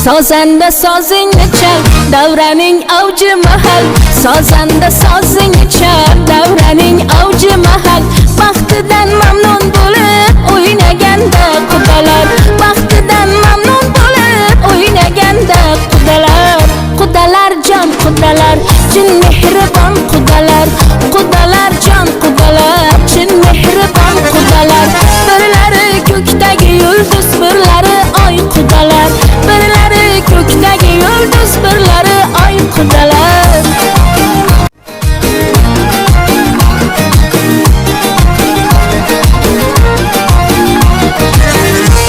Sozanda sozingni chal, davraning avji mahal. Sozanda sozingni chal, davraning avji mahal. Baxtidan mamnun bo'lib o'ynaganda qudalar, baxtidan mamnun bo'lib o'ynaganda qudalar. Qudalar jon qudalar, chin mehribon qudalar. Qudalar jon qudalar, chin mehribon qudalar. Birlari ko'kdagi yulduz, birlari oy qudalar. Birlari ko'kdagi yulduz, birlari oy qudalar.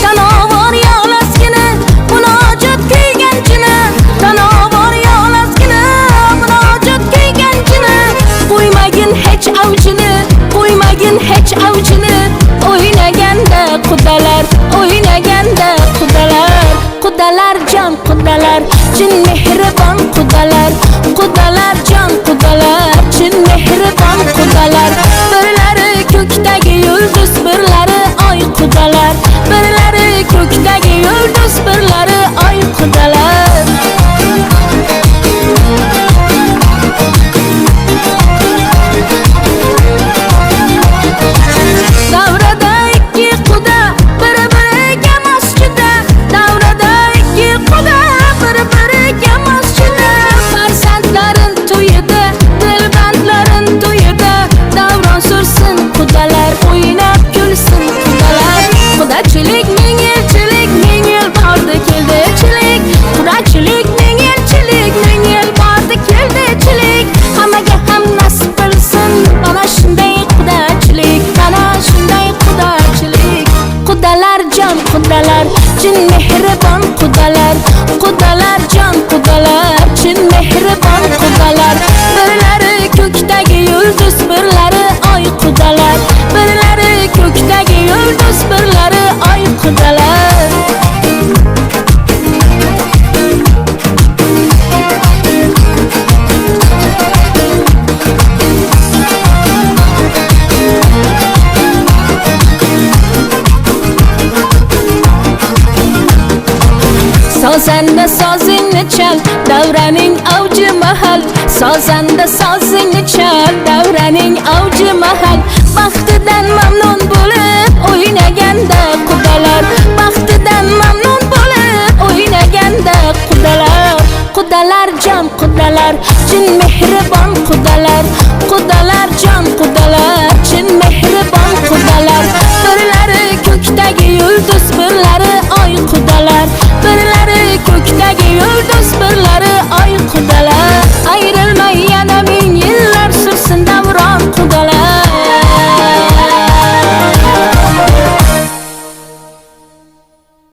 Tanovar yolazgina, munojat kuyganchina. Tanovar yolazgina, munojat kuyganchina. Qo'ymagin hech avjini, qo'ymagin hech avjini. O'ynaganda qudalar, o'ynaganda qudalar. Qudalar jon qudalar, chin mehribon qudalar. Qudalar jon qudalar, chin mehribon qudalar. Birlari ko'kdagi yulduz, birlari oy qudalar. Birlari ko'kdagi yulduz, birlari oy qudalar. Davrada ikki quda, bir-biriga masjida. Davrada ikki quda, bir-biriga masjida. Farzandlarin to'yida, dilbandlarin to'yida. Davron sursin qudalar, o'ynab kulsin qudalar. Qudachilik ming yilchilik, ming yil bordi keldichilik. Qudachilik ming yilchilik, ming yil bordi keldichilik. Hammaga ham nasib qilsin mana shunday qudachilik, mana shunday qudachilik. Qudalar jon qudalar, chin mehribon qudalar. Qudalar jon qudalar, chin mehribon qudalar. Birlari ko'kdagi yulduz, birlari oy qudalar. Birlari ko'kdagi yulduz, birlari oy qudalar. Sozanda sozingni chal, davraning avji mahal. Sozanda sozingni chal, davraning avji mahal. Baxtidan mamnun bo'lib o'ynaganda qudalar, baxtidan mamnun bo'lib o'ynaganda qudalar. Qudalar jon qudalar, chin mehribon qudalar.